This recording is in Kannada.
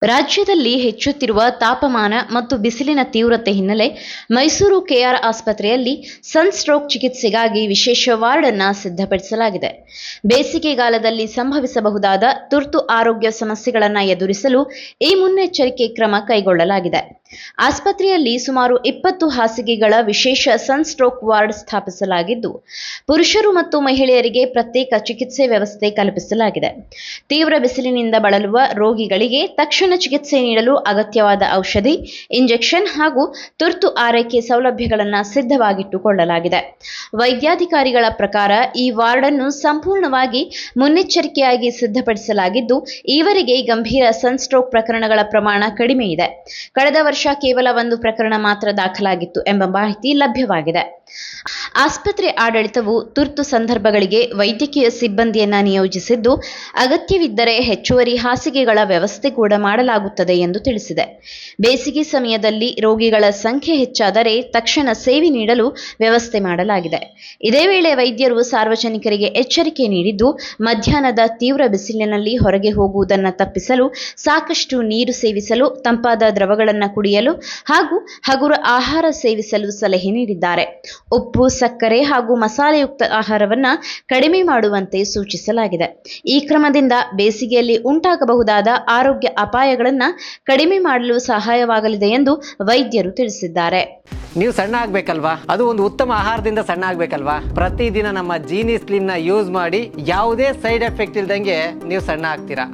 ರಾಜ್ಯದಲ್ಲಿ ಹೆಚ್ಚುತ್ತಿರುವ ತಾಪಮಾನ ಮತ್ತು ಬಿಸಿಲಿನ ತೀವ್ರತೆ ಹಿನ್ನೆಲೆ ಮೈಸೂರು ಕೆಆರ್ ಆಸ್ಪತ್ರೆಯಲ್ಲಿ ಸನ್‌ಸ್ಟ್ರೋಕ್ ಚಿಕಿತ್ಸೆಗಾಗಿ ವಿಶೇಷ ವಾರ್ಡ್ ಅನ್ನು ಸಿದ್ಧಪಡಿಸಲಾಗಿದೆ. ಬೇಸಿಗೆಗಾಲದಲ್ಲಿ ಸಂಭವಿಸಬಹುದಾದ ತುರ್ತು ಆರೋಗ್ಯ ಸಮಸ್ಯೆಗಳನ್ನು ಎದುರಿಸಲು ಈ ಮುನ್ನೆಚ್ಚರಿಕೆ ಕ್ರಮ ಕೈಗೊಳ್ಳಲಾಗಿದೆ. ಆಸ್ಪತ್ರೆಯಲ್ಲಿ ಸುಮಾರು 20 ಹಾಸಿಗೆಗಳ ವಿಶೇಷ ಸನ್‌ಸ್ಟ್ರೋಕ್ ವಾರ್ಡ್ ಸ್ಥಾಪಿಸಲಾಗಿದ್ದು, ಪುರುಷರು ಮತ್ತು ಮಹಿಳೆಯರಿಗೆ ಪ್ರತ್ಯೇಕ ಚಿಕಿತ್ಸೆ ವ್ಯವಸ್ಥೆ ಕಲ್ಪಿಸಲಾಗಿದೆ. ತೀವ್ರ ಬಿಸಿಲಿನಿಂದ ಬಳಲುವ ರೋಗಿಗಳಿಗೆ ತಕ್ಷಣ ಚಿಕಿತ್ಸೆ ನೀಡಲು ಅಗತ್ಯವಾದ ಔಷಧಿ, ಇಂಜೆಕ್ಷನ್ ಹಾಗೂ ತುರ್ತು ಆರೈಕೆ ಸೌಲಭ್ಯಗಳನ್ನು ಸಿದ್ಧವಾಗಿಟ್ಟುಕೊಳ್ಳಲಾಗಿದೆ. ವೈದ್ಯಾಧಿಕಾರಿಗಳ ಪ್ರಕಾರ ಈ ವಾರ್ಡ್ ಅನ್ನು ಸಂಪೂರ್ಣವಾಗಿ ಮುನ್ನೆಚ್ಚರಿಕೆಯಾಗಿ ಸಿದ್ಧಪಡಿಸಲಾಗಿದ್ದು, ಈವರೆಗೆ ಗಂಭೀರ ಸನ್‌ಸ್ಟ್ರೋಕ್ ಪ್ರಕರಣಗಳ ಪ್ರಮಾಣ ಕಡಿಮೆ ಇದೆ. ಕಳೆದ ವರ್ಷ ಕೇವಲ 1 ಪ್ರಕರಣ ಮಾತ್ರ ದಾಖಲಾಗಿತ್ತು ಎಂಬ ಮಾಹಿತಿ ಲಭ್ಯವಾಗಿದೆ. ಆಸ್ಪತ್ರೆ ಆಡಳಿತವು ತುರ್ತು ಸಂದರ್ಭಗಳಿಗೆ ವೈದ್ಯಕೀಯ ಸಿಬ್ಬಂದಿಯನ್ನು ನಿಯೋಜಿಸಿದ್ದು, ಅಗತ್ಯವಿದ್ದರೆ ಹೆಚ್ಚುವರಿ ಹಾಸಿಗೆಗಳ ವ್ಯವಸ್ಥೆ ಕೂಡ ಮಾಡಲಾಗುತ್ತದೆ ಎಂದು ತಿಳಿಸಿದೆ. ಬೇಸಿಗೆ ಸಮಯದಲ್ಲಿ ರೋಗಿಗಳ ಸಂಖ್ಯೆ ಹೆಚ್ಚಾದರೆ ತಕ್ಷಣ ಸೇವೆ ನೀಡಲು ವ್ಯವಸ್ಥೆ ಮಾಡಲಾಗಿದೆ. ಇದೇ ವೇಳೆ ವೈದ್ಯರು ಸಾರ್ವಜನಿಕರಿಗೆ ಎಚ್ಚರಿಕೆ ನೀಡಿದ್ದು, ಮಧ್ಯಾಹ್ನದ ತೀವ್ರ ಬಿಸಿಲಿನಲ್ಲಿ ಹೊರಗೆ ಹೋಗುವುದನ್ನು ತಪ್ಪಿಸಲು ಸಾಕಷ್ಟು ನೀರು ಸೇವಿಸಲು, ತಂಪಾದ ದ್ರವಗಳನ್ನು ಕುಡಿಯಲು ಹಾಗೂ ಹಗುರ ಆಹಾರ ಸೇವಿಸಲು ಸಲಹೆ ನೀಡಿದ್ದಾರೆ. ಉಪ್ಪು, ಸಕ್ಕರೆ ಹಾಗೂ ಮಸಾಲೆಯುಕ್ತ ಆಹಾರವನ್ನು ಕಡಿಮೆ ಮಾಡುವಂತೆ ಸೂಚಿಸಲಾಗಿದೆ. ಈ ಕ್ರಮದಿಂದ ಬೇಸಿಗೆಯಲ್ಲಿ ಉಂಟಾಗಬಹುದಾದ ಆರೋಗ್ಯ ಅಪಾಯಗಳನ್ನು ಕಡಿಮೆ ಮಾಡಲು ಸಹಾಯವಾಗಲಿದೆ ಎಂದು ವೈದ್ಯರು ತಿಳಿಸಿದ್ದಾರೆ. ನೀವು ಸಣ್ಣ ಆಗ್ಬೇಕಲ್ವಾ? ಅದು ಒಂದು ಉತ್ತಮ ಆಹಾರದಿಂದ ಸಣ್ಣ ಆಗ್ಬೇಕಲ್ವಾ? ಪ್ರತಿದಿನ ನಮ್ಮ ಜೀನಿ ಸ್ಲಿಮ್ನ ಯೂಸ್ ಮಾಡಿ ಯಾವುದೇ ಸೈಡ್ ಎಫೆಕ್ಟ್ ಇಲ್ದಂಗೆ ನೀವು ಸಣ್ಣ ಆಗ್ತೀರಾ.